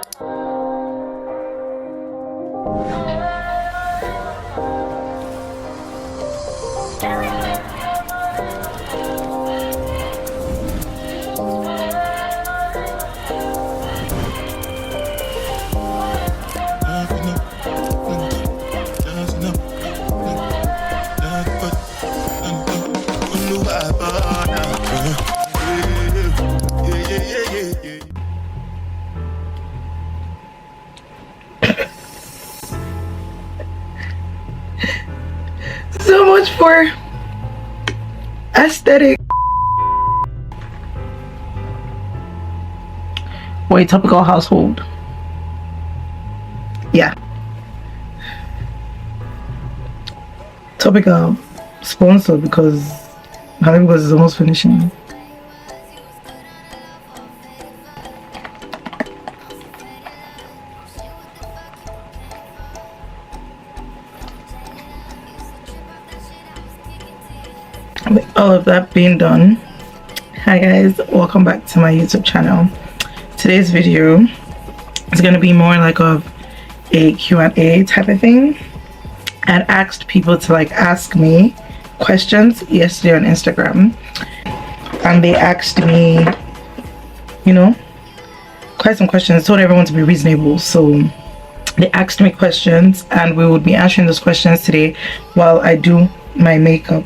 So much for aesthetic. Wait, topical household. Yeah. Topical sponsor because it's almost finishing. With all of that being done, hi guys, welcome back to my YouTube channel. Today's video is going to be more like of a Q&A type of thing. I asked people to like ask me questions yesterday on Instagram, and they asked me, you know, quite some questions. I told everyone to be reasonable, so they asked me questions and we would be answering those questions today while I do my makeup.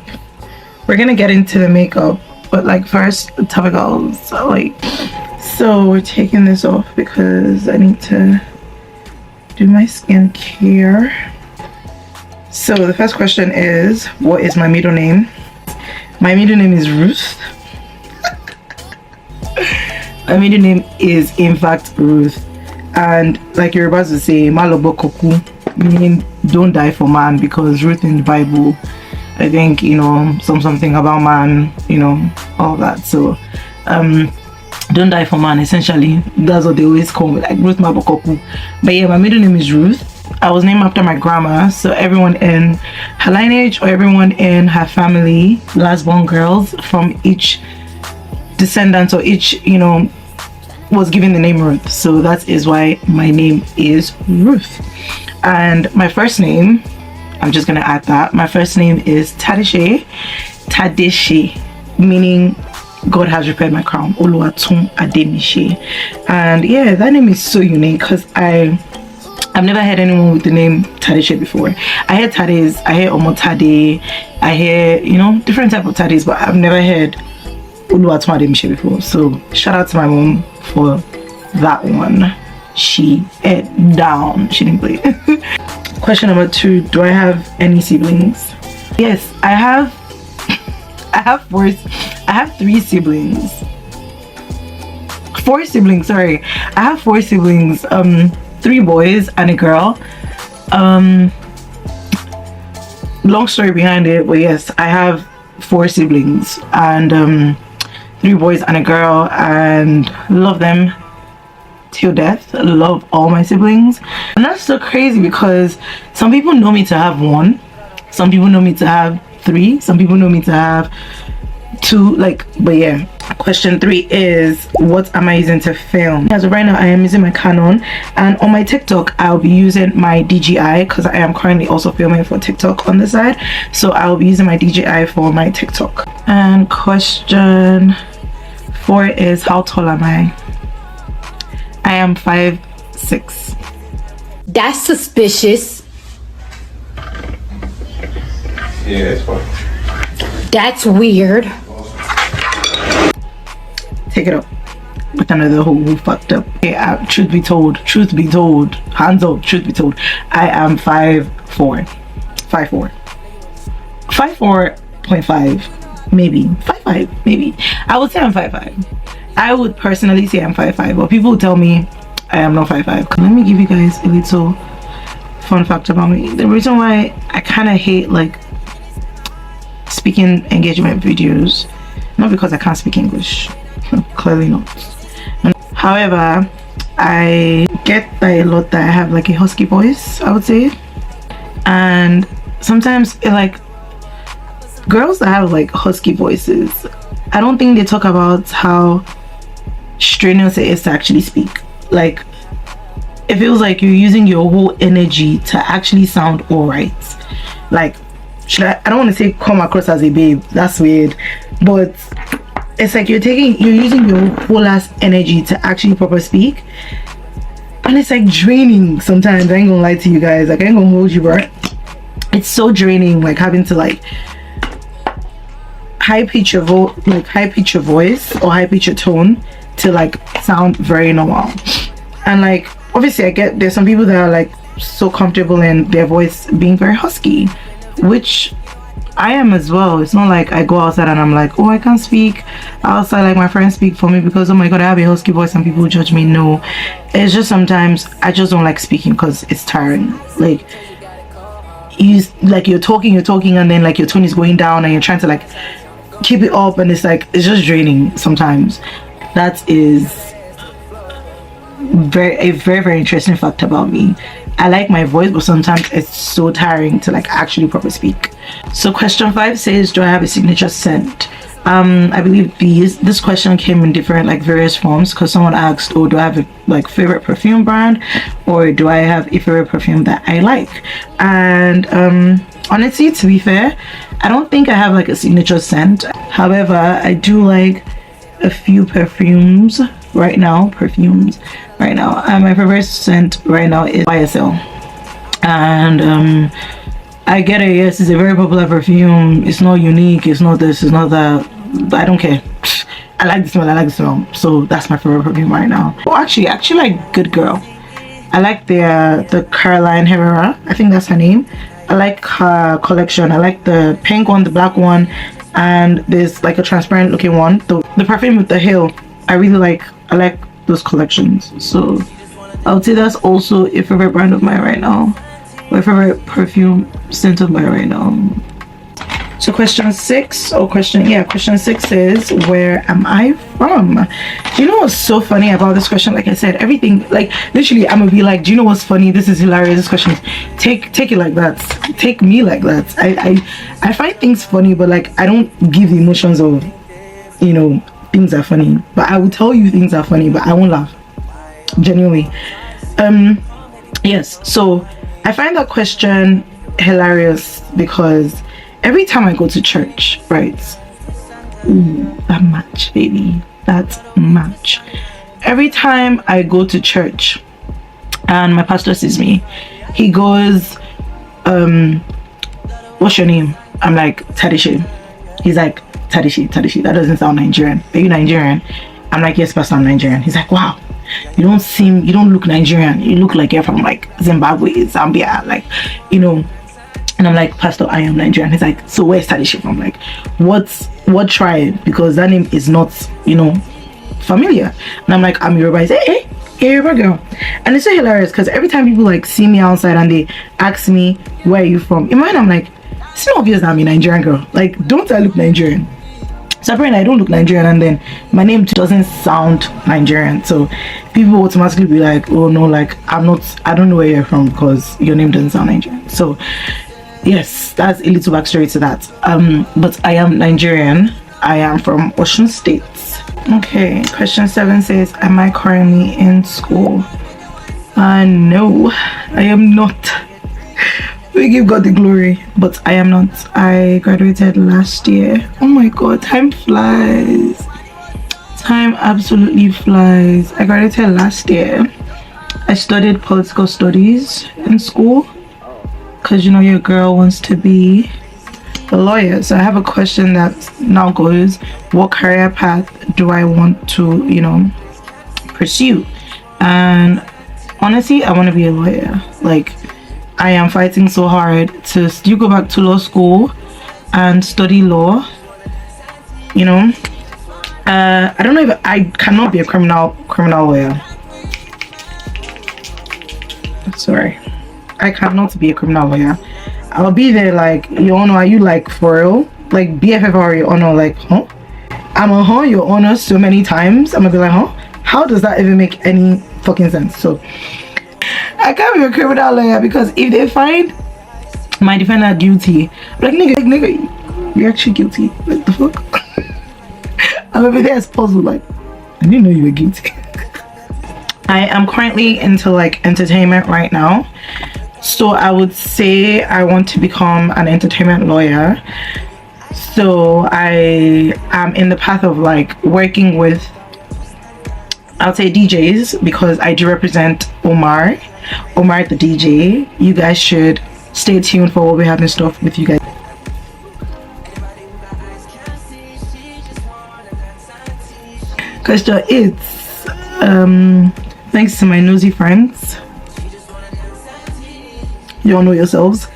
We're gonna get into the makeup, but like first topicals. So we're taking this off because I need to do my skincare. So the first question is, what is my middle name? My middle name is Ruth. My middle name is in fact Ruth, and like you're about to say, Malobo Koku, meaning don't die for man, because Ruth in the Bible, I think, you know, something about man, you know, all that. So don't die for man, essentially. That's what they always call me, like Ruth Mabokoku. But yeah, my middle name is Ruth. I was named after my grandma, so everyone in her lineage or everyone in her family, last born girls from each descendant or each, you know, was given the name Ruth. So that is why my name is Ruth. And my first name, I'm just gonna add that my first name is Tadeshe, meaning God has repaired my crown. Oluwatum Ademishe. And yeah, that name is so unique because I've never heard anyone with the name Tadeshe before. I heard Tades, I hear Omotade, I hear, you know, different type of Tades, but I've never heard Oluwatum Ademishe before. So shout out to my mom for that one. She ate down. She didn't play. Question number 2, do I have any siblings? Yes, I have 3 siblings. 4 siblings, sorry. I have 4 siblings, 3 boys and a girl. Long story behind it, but yes, I have 4 siblings and 3 boys and a girl, and love them till death. Love all my siblings. And that's so crazy because some people know me to have 1, some people know me to have 3, some people know me to have 2, like, but yeah. Question 3 is, what am I using to film? As of right now, I am using my Canon, and on my TikTok I'll be using my DJI because I am currently also filming for TikTok on the side, so I'll be using my DJI for my TikTok. And question 4 is, how tall am I? I am 5'6". That's suspicious. Yeah, it's fine. That's weird. Take it up with another who fucked up. Yeah, truth be told, hands up, truth be told, I am 5'4", 5'4.5", maybe 5'5", maybe. I would say I'm 5'5". I would personally say I'm 5'5", but people tell me I am not 5'5". Let me give you guys a little fun fact about me. The reason why I kind of hate like speaking engagement videos, not because I can't speak English, clearly not. However, I get by a lot that I have like a husky voice, I would say, and sometimes like girls that have like husky voices, I don't think they talk about how strenuous it is to actually speak. Like it feels like you're using your whole energy to actually sound all right. Like, I don't want to say come across as a babe, that's weird, but it's like you're using your whole ass energy to actually proper speak, and it's like draining sometimes. I ain't gonna lie to you guys, like I ain't gonna hold you, bro. It's so draining, like having to like high pitch your voice or high pitch your tone to like sound very normal. And like obviously I get there's some people that are like so comfortable in their voice being very husky, which I am as well. It's not like I go outside and I'm like, oh, I can't speak outside, like my friends speak for me because, oh my god, I have a husky voice and people judge me. No, it's just sometimes I just don't like speaking because it's tiring. Like you're talking and then like your tone is going down and you're trying to like keep it up, and it's like it's just draining sometimes. That is a very interesting fact about me. I like my voice, but sometimes it's so tiring to like actually properly speak. So question 5 says, do I have a signature scent? I believe this question came in different like various forms, because someone asked, oh, do I have a like favorite perfume brand, or do I have a favorite perfume that I like? And honestly, to be fair, I don't think I have like a signature scent. However, I do like a few perfumes right now. And my favorite scent right now is YSL, and I get it, yes, it's a very popular perfume, it's not unique, it's not this, it's not that, but I don't care. I like the smell, so that's my favorite perfume right now. Oh, actually like Good Girl. I like the Caroline Herrera, I think that's her name. I like her collection. I like the pink one, the black one, and there's like a transparent looking one. The perfume with the heel, I like those collections. So I would say that's also a favorite brand of mine right now, my favorite perfume scent of mine right now. So question 6 is, where am I from? Do you know what's so funny about this question? Like I said, everything, like literally I'm gonna be like, do you know what's funny? This is hilarious. This question, take it like that, take me like that. I find things funny, but like I don't give the emotions of, you know, things are funny. But I will tell you things are funny, but I won't laugh, genuinely. Yes, so I find that question hilarious because every time I go to church, right? Ooh, that match, baby, that match. Every time I go to church and my pastor sees me, he goes, what's your name? I'm like, Tadishi. He's like, Tadishi, that doesn't sound Nigerian. Are you Nigerian? I'm like, yes, pastor, I'm Nigerian. He's like, wow, you don't look Nigerian. You look like you're from like Zimbabwe, Zambia, like, you know. And I'm like, pastor, I am Nigerian. He's like, so where's Tadishi from? Like, what tribe? Because that name is not, you know, familiar. And I'm like, I'm Yoruba. He's like, hey, Yoruba girl. And it's so hilarious because every time people like see me outside and they ask me, where are you from? In my mind, I'm like, it's not obvious that I'm a Nigerian girl. Like, don't I look Nigerian? So apparently I don't look Nigerian, and then my name doesn't sound Nigerian. So people automatically be like, oh no, like I don't know where you're from because your name doesn't sound Nigerian. So yes, that's a little backstory to that. But I am Nigerian. I am from Osun State. Okay, question 7 says, am I currently in school? No, I am not. We give God the glory, but I am not. I graduated last year. Oh my god, time flies. Time absolutely flies. I graduated last year. I studied political studies in school because, you know, your girl wants to be a lawyer. So I have a question that now goes, what career path do I want to, you know, pursue? And honestly, I want to be a lawyer. Like, I am fighting so hard to still go back to law school and study law, you know. I don't know if I cannot be a criminal lawyer. Sorry, I cannot be a criminal lawyer. I'll be there like, Your Honor, are you like for real? Like BFF or Your Honor, like, huh? I'm a huh, Your Honor so many times. I'm gonna be like, huh? How does that even make any fucking sense? So I can't be a criminal lawyer because if they find my defender guilty, like nigga, you're actually guilty. What the fuck? I'm gonna be there as puzzled, like, I didn't know you were guilty. I am currently into like entertainment right now, so I would say I want to become an entertainment lawyer. So I am in the path of like working with, I'll say, DJs, because I do represent Omar the DJ. You guys should stay tuned for what we have in store with you guys. Question it's thanks to my nosy friends, you all know yourselves,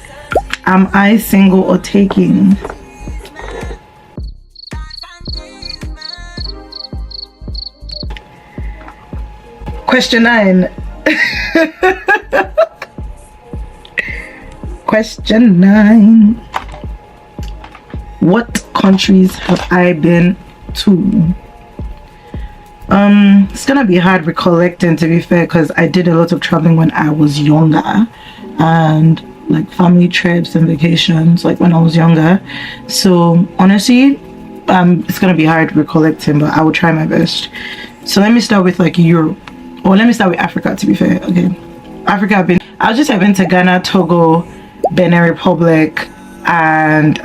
am I single or taking? Question 9. Question 9. What countries have I been to? It's gonna be hard recollecting, to be fair, because I did a lot of traveling when I was younger, and like family trips and vacations like when I was younger. So honestly, it's gonna be hard recollecting, but I will try my best. So let me start with like Europe, or let me start with Africa, to be fair. Okay, Africa, I've been to Ghana, Togo, Benin Republic, and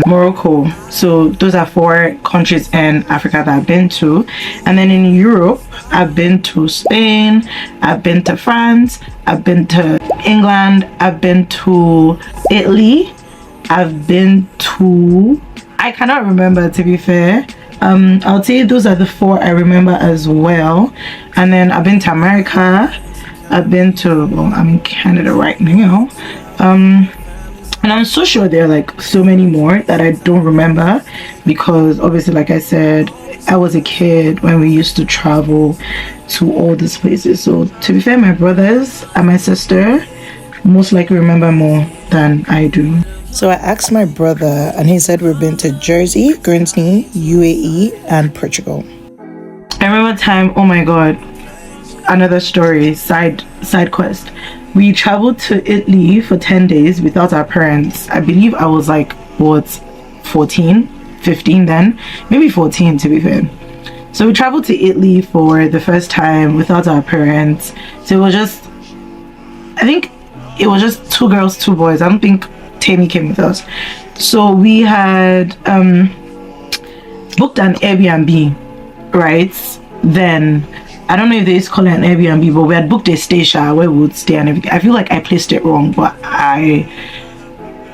Morocco. So those are 4 countries in Africa that I've been to. And then in Europe, I've been to Spain, I've been to France, I've been to England, I've been to Italy, I've been to, I cannot remember, to be fair. I'll say those are the 4 I remember as well. And then I've been to America, I've been to, well, I'm in Canada right now, and I'm so sure there are like so many more that I don't remember, because obviously, like I said, I was a kid when we used to travel to all these places. So to be fair, my brothers and my sister most likely remember more than I do. So I asked my brother and he said we've been to Jersey, Guernsey, UAE, and Portugal. I remember a time, oh my god, another story, side quest. We traveled to Italy for 10 days without our parents. I believe I was like, what, 14, 15 then? Maybe 14, to be fair. So we traveled to Italy for the first time without our parents. So it was just, I think it was just 2 girls, 2 boys. I don't think Tammy came with us. So we had booked an Airbnb, right? Then I don't know if they used to call it an Airbnb, but we had booked a station where we would stay and everything. I feel like I placed it wrong, but I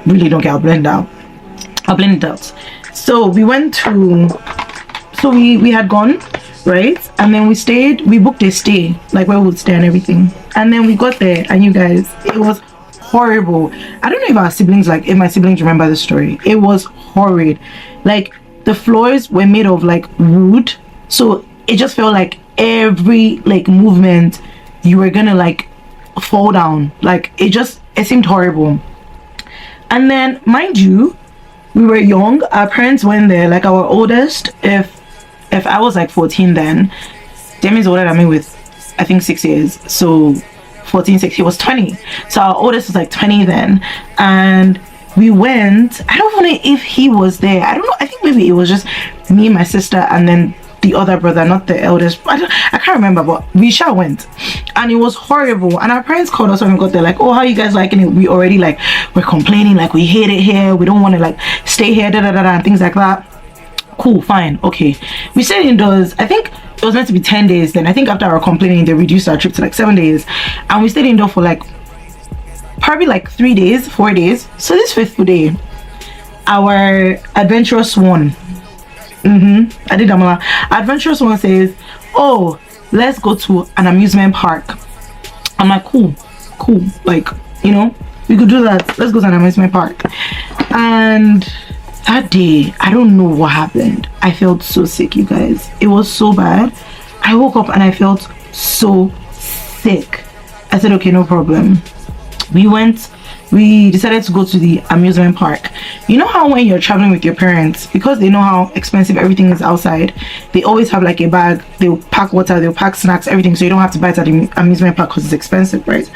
really don't care. I'll blend it out. So we went to, so we had gone, right? And then we booked a stay, like where we would stay and everything. And then we got there, and you guys, it was horrible. I don't know if my siblings remember the story. It was horrid. Like the floors were made of like wood, so it just felt like every like movement you were gonna like fall down. Like it seemed horrible. And then mind you, we were young, our parents went there. Like our oldest, if I was like 14 then, Demi's older than me with I think 6 years, so 14, 6, he was 20. So our oldest was like 20 then, and we went. I don't know if he was there, I don't know, I think maybe it was just me, my sister, and then the other brother, not the eldest. I can't remember, but we sure went, and it was horrible. And our parents called us when we got there, like, oh, how you guys liking it? We already like, we're complaining, like we hate it here, we don't want to like stay here, and things like that. Cool, fine, okay. We stayed indoors. I think it was meant to be 10 days. Then I think after our complaining, they reduced our trip to like 7 days, and we stayed indoors for like probably like 3 days, 4 days. So this 5th day, our adventurous one, I did Amala. Adventurous one says, oh, let's go to an amusement park. I'm like, cool, like, you know, we could do that. Let's go to an amusement park. And that day, I don't know what happened. I felt so sick, you guys. It was so bad. I woke up and I felt so sick. I said, okay, no problem. We decided to go to the amusement park. You know how when you're traveling with your parents, because they know how expensive everything is outside, they always have like a bag. They'll pack water, they'll pack snacks, everything, so you don't have to buy it at the amusement park because it's expensive, right?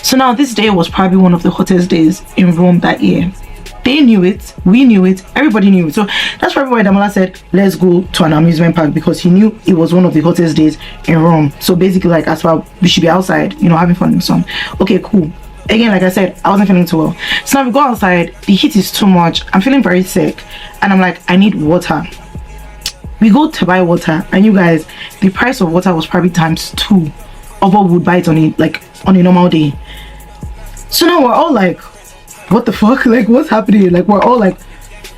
So now this day was probably one of the hottest days in Rome that year. They knew it, we knew it, everybody knew it. So that's probably why Damola said, let's go to an amusement park, because he knew it was one of the hottest days in Rome. So basically, like, as well, we should be outside, you know, having fun in the sun. Okay, cool. Again, like I said, I wasn't feeling too well. So now we go outside, the heat is too much, I'm feeling very sick, and I'm like, I need water. We go to buy water, and you guys, the price of water was probably ×2 of what we would buy it on a normal day. So now we're all like, what the fuck? Like, what's happening? Like, we're all like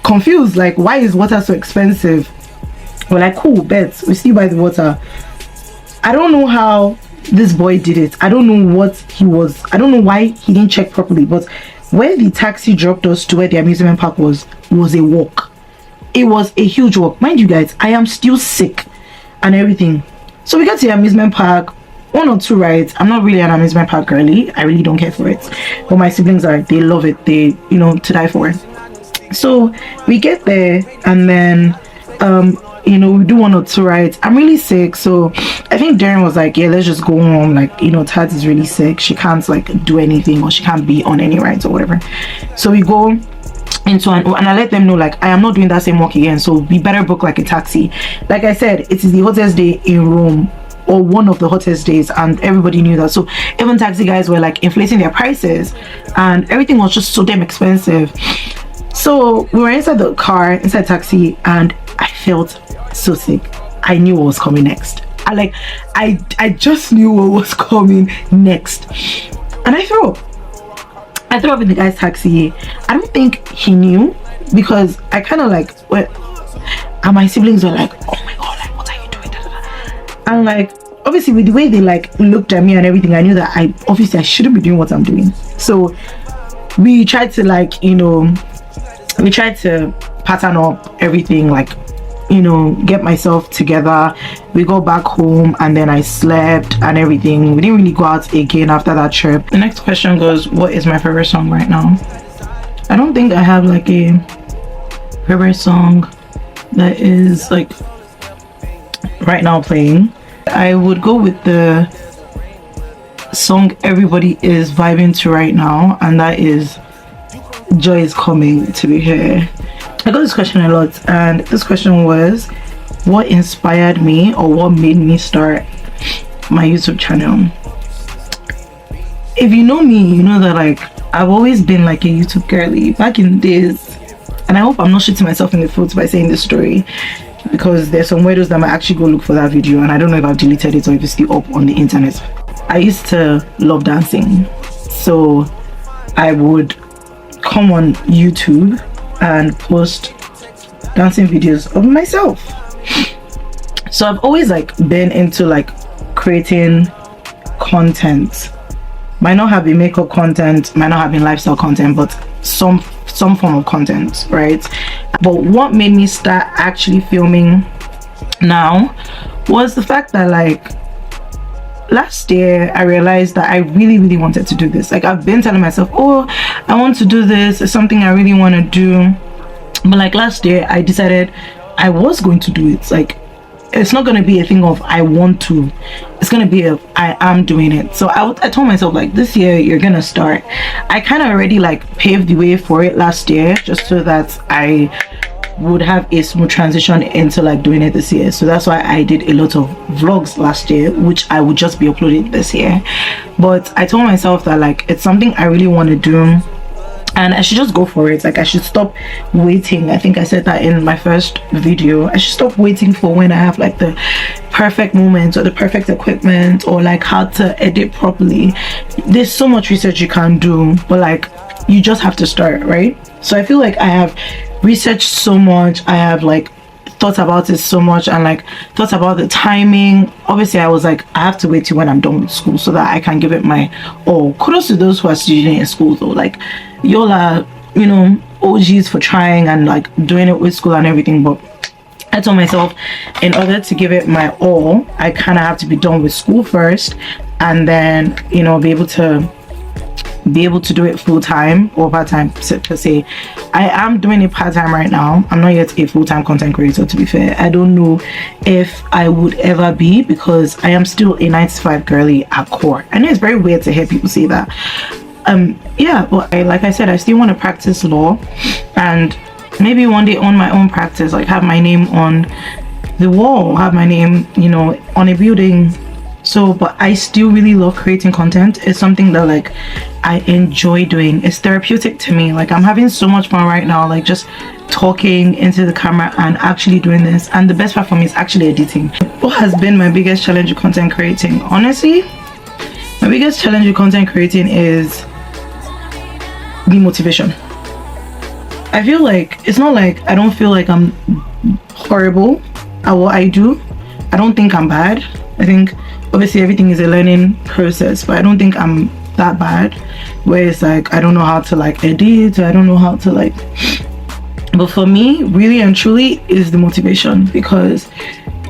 confused, like, why is water so expensive? We're like, cool, bet, we still buy the water. I don't know how this boy did it. I don't know what he was, I don't know why he didn't check properly, but where the taxi dropped us to where the amusement park was a walk. It was a huge walk, mind you guys. I am still sick and everything. So we got to the amusement park, 1 or 2 rides. I'm not really an amusement park girly, I really don't care for it, but my siblings are, they love it, they, you know, to die for it. So we get there, and then you know, we do 1 or 2 rides. I'm really sick, so I think Darren was like, yeah, let's just go home, like, you know, Tad is really sick, she can't like do anything, or she can't be on any rides or whatever. So we go into and I let them know, like, I am not doing that same walk again, so we better book like a taxi. Like I said, it is the hottest day in Rome, or one of the hottest days, and everybody knew that. So even taxi guys were like inflating their prices, and everything was just so damn expensive. So we were inside the car, inside taxi, and I felt so sick. I knew what was coming next. I just knew what was coming next, and I threw up in the guy's taxi. I don't think he knew, because I kind of like, what, and my siblings were like, oh my god, like, what are you doing? And like, obviously with the way they like looked at me and everything, I knew that I shouldn't be doing what I'm doing. So we tried to, like, you know, we tried to pattern up everything, like, you know, get myself together. We go back home, and then I slept and everything. We didn't really go out again after that trip. The next question goes, what is my favorite song right now? I don't think I have like a favorite song that is like right now playing. I would go with the song everybody is vibing to right now, and that is Joy Is Coming to Be Here. I got this question a lot, and this question was, what inspired me, or what made me start my YouTube channel? If you know me, you know that like I've always been like a YouTube girly back in the days, and I hope I'm not shooting myself in the foot by saying this story, because there's some weirdos that might actually go look for that video, and I don't know if I've deleted it or if it's still up on the internet. I used to love dancing, so I would come on YouTube and post dancing videos of myself. So I've always like been into like creating content. Might not have been makeup content, might not have been lifestyle content, but some form of content, right? But what made me start actually filming now was the fact that like last year I realized that I really wanted to do this. Like, I've been telling myself, oh, I want to do this, it's something I really want to do, but like last year I decided I was going to do it. Like, it's not going to be a thing of I want to, it's going to be a I am doing it. So I told myself, like, this year you're gonna start. I kind of already like paved the way for it last year, just so that I would have a smooth transition into like doing it this year. So that's why I did a lot of vlogs last year, which I would just be uploading this year. But I told myself that like it's something I really want to do, and I should just go for it. Like, I should stop waiting. I think I said that in my first video. I should stop waiting for when I have like the perfect moment or the perfect equipment, or like how to edit properly. There's so much research you can do, but like you just have to start, right? So I feel like I have researched so much, I have like thought about it so much, and like thought about the timing. Obviously I was like, I have to wait till when I'm done with school so that I can give it my all. Kudos to those who are studying in school though. Like, y'all are, you know, OGs for trying and like doing it with school and everything. But I told myself, in order to give it my all, I kind of have to be done with school first, and then, you know, be able to do it full-time or part-time per se. I am doing it part-time right now. I'm not yet a full-time content creator, to be fair. I don't know if I would ever be, because I am still a 9 to 5 girly at core. I know it's very weird to hear people say that, Yeah, but like I said, I still want to practice law, and maybe one day own my own practice, like have my name on the wall, have my name, you know, on a building. So, but I still really love creating content. It's something that like I enjoy doing. It's therapeutic to me. Like I'm having so much fun right now, like just talking into the camera and actually doing this. And the best part for me is actually editing. What has been my biggest challenge with content creating? Honestly, my biggest challenge with content creating is the motivation. I feel like it's not like I don't feel like I'm horrible at what I do. I don't think I'm bad. I think obviously everything is a learning process, but I don't think I'm that bad where it's like I don't know how to like edit, or I don't know how to like, but for me really and truly is the motivation, because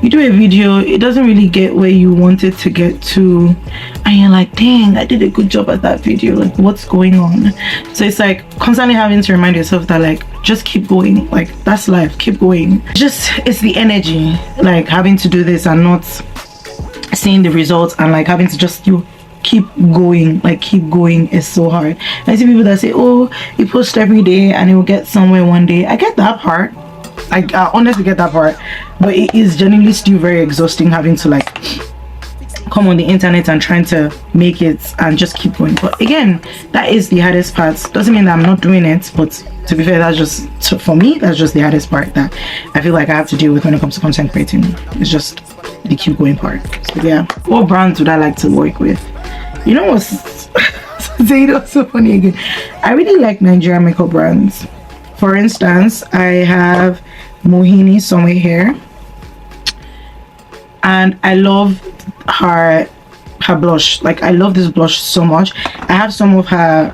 you do a video, it doesn't really get where you want it to get to, and you're like, dang, I did a good job at that video, like what's going on? So it's like constantly having to remind yourself that like just keep going, like that's life, keep going. It's the energy, like having to do this and not seeing the results, and like having to just keep going, like keep going is so hard. I see people that say, oh, you post every day and it will get somewhere one day. I get that part, I honestly get that part, but it is genuinely still very exhausting having to like come on the internet and trying to make it and just keep going. But again, that is the hardest part. Doesn't mean that I'm not doing it, but to be fair, that's just, for me, that's just the hardest part that I feel like I have to deal with when it comes to content creating. It's just the keep going part. So yeah, what brands would I like to work with? You know what's so funny again, I really like Nigerian makeup brands. For instance, I have Mohini somewhere here, and I love her blush. Like I love this blush so much. I have some of her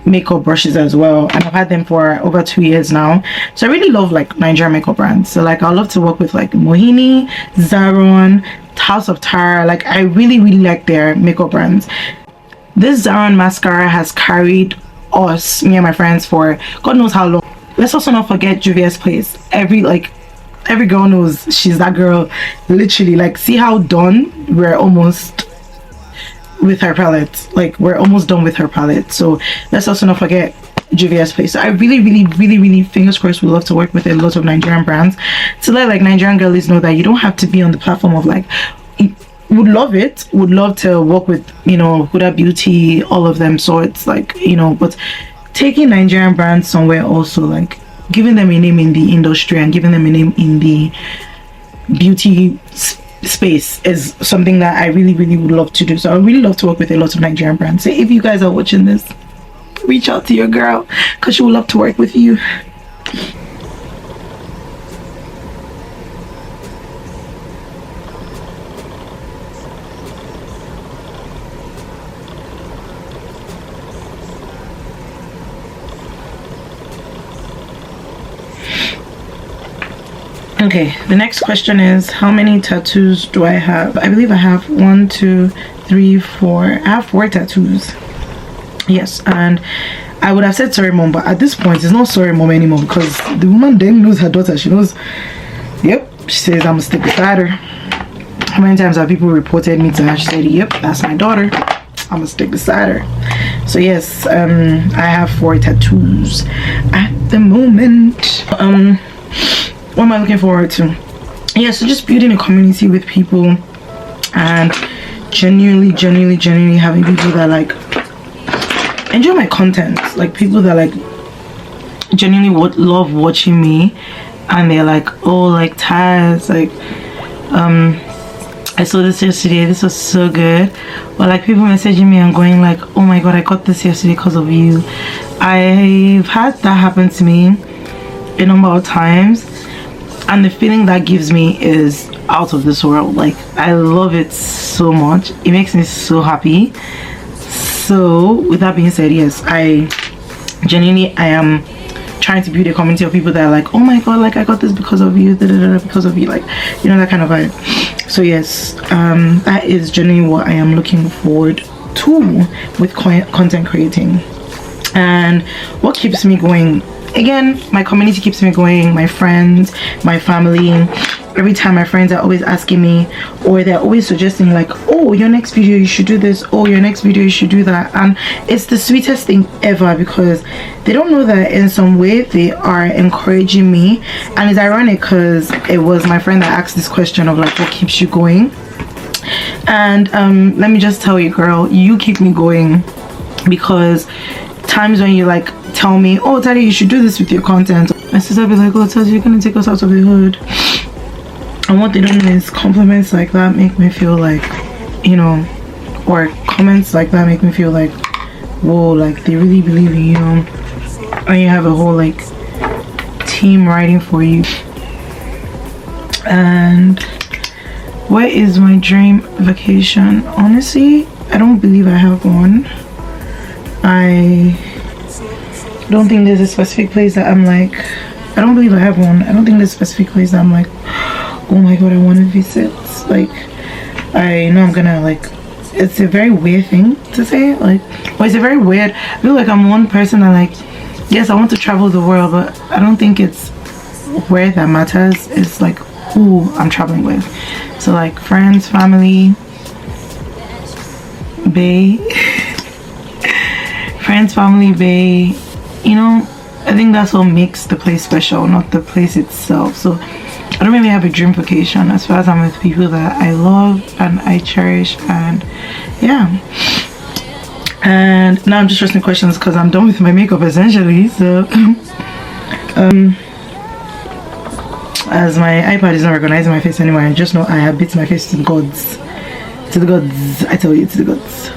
makeup brushes as well, and I've had them for over 2 years now. So I really love like Nigerian makeup brands. So like I love to work with like Mohini, Zaron, House of Tara. Like I really like their makeup brands. This Zaron mascara has carried us, me and my friends, for God knows how long. Let's also not forget Juvia's Place. Every girl knows she's that girl, literally. Like see how done we're almost with her palette, like we're almost done with her palette. So let's also not forget Juvia's Place. So I really fingers crossed would love to work with a lot of Nigerian brands to let like Nigerian girlies know that you don't have to be on the platform of like, would love to work with, you know, Huda Beauty, all of them. So it's like, you know, but taking Nigerian brands somewhere also, like giving them a name in the industry and giving them a name in the beauty space is something that I really would love to do. So I would really love to work with a lot of Nigerian brands. So if you guys are watching this, reach out to your girl because she would love to work with you. Okay, the next question is, how many tattoos do I have? I believe I have 1, 2, 3, 4. I have 4 tattoos. Yes, and I would have said sorry mom, but at this point it's not sorry mom anymore, because the woman then knows her daughter. She knows, yep, she says I'm gonna stick beside her. How many times have people reported me to her? She said, yep, that's my daughter, I'm gonna stick beside her. So yes, I have 4 tattoos at the moment. What am I looking forward to? Yeah, so just building a community with people and genuinely having people that like enjoy my content, like people that like genuinely would love watching me, and they're like, oh, like Taz, like I saw this yesterday, this was so good. Or like people messaging me and going like, oh my god, I got this yesterday because of you. I've had that happen to me a number of times, and the feeling that gives me is out of this world. Like I love it so much, it makes me so happy. So with that being said, yes, I am trying to build a community of people that are like, oh my god, like I got this because of you, because of you, like, you know, that kind of vibe. So yes, that is genuinely what I am looking forward to with content creating. And what keeps me going, again, my community keeps me going, my friends, my family, every time my friends are always asking me, or they're always suggesting like, oh, your next video you should do this, oh, your next video you should do that. And it's the sweetest thing ever, because they don't know that in some way they are encouraging me. And it's ironic because it was my friend that asked this question of like, what keeps you going? And let me just tell you, girl, you keep me going, because times when you like tell me, oh Tati, you should do this with your content, my sister be like, oh Tati, you're gonna take us out of the hood. And what they don't know is compliments like that make me feel like, you know, or comments like that make me feel like, whoa, like they really believe in you, and you have a whole like team riding for you. And where is my dream vacation? Honestly, I don't believe I have one. I don't think there's a specific place that I'm like, I don't believe I have one. I don't think there's a specific place that I'm like, oh my god, I want to visit. Like, I know I'm gonna like, it's a very weird thing to say, like, well, it's a very weird, I feel like I'm one person that like, yes, I want to travel the world, but I don't think it's where that matters. It's like who I'm traveling with. So like friends, family, bae. Friends, family, bae, you know, I think that's what makes the place special, not the place itself. So I don't really have a dream vacation as far as I'm with people that I love and I cherish. And yeah, and now I'm just asking questions because I'm done with my makeup essentially. So as my iPad is not recognizing my face anymore, I just know I have beat my face to the gods, I tell you, to the gods.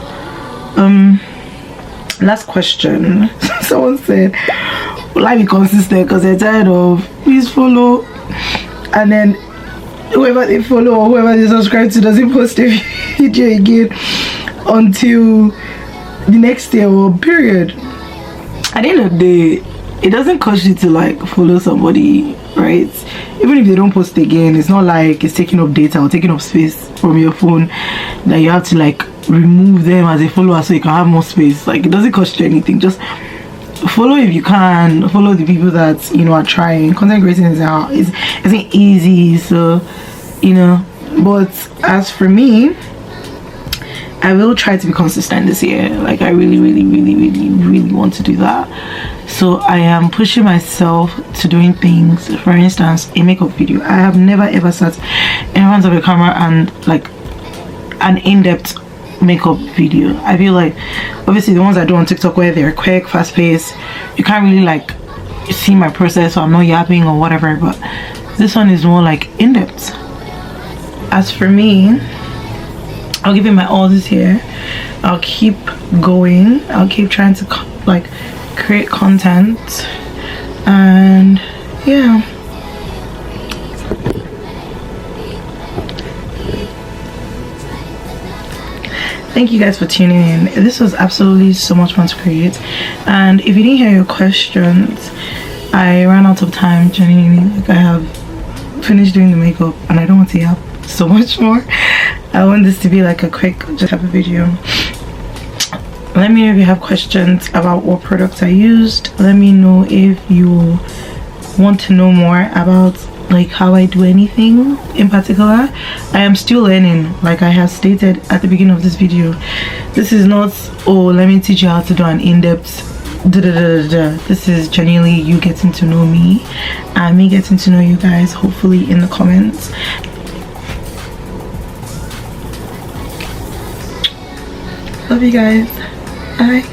Last question. Someone said, will I be consistent because they're tired of please follow, and then whoever they follow or whoever they subscribe to doesn't post a video again until the next year or period. At the end of the day, it doesn't cost you to like follow somebody, right? Even if they don't post again, it's not like it's taking up data or taking up space from your phone that you have to like remove them as a follower so you can have more space. Like, it doesn't cost you anything. Just follow if you can. Follow the people that you know are trying. Content creating isn't easy, so you know. But as for me, I will try to be consistent this year. Like, I really want to do that. So I am pushing myself to doing things. For instance, a makeup video. I have never ever sat in front of a camera and like an in-depth makeup video. I feel like obviously the ones I do on TikTok where they're quick, fast-paced, you can't really like see my process, so I'm not yapping or whatever, but this one is more like in-depth. As for me, I'll give it my all this year. I'll keep going. I'll keep trying to like create content, and yeah. Thank you guys for tuning in. This was absolutely so much fun to create, and if you didn't hear your questions, I ran out of time genuinely. Like, I have finished doing the makeup and I don't want to yap so much more. I want this to be like a quick just type of video. Let me know if you have questions about what products I used. Let me know if you want to know more about like how I do anything in particular. I am still learning, like I have stated at the beginning of this video. This is not, oh, let me teach you how to do an in-depth this is genuinely you getting to know me and me getting to know you guys, hopefully in the comments. Love you guys. Bye.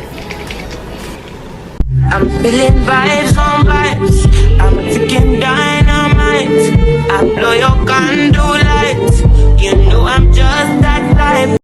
I'm feeling vibes on vibes. I'm a ticking dynamite. I blow your candle lights. You know I'm just that type.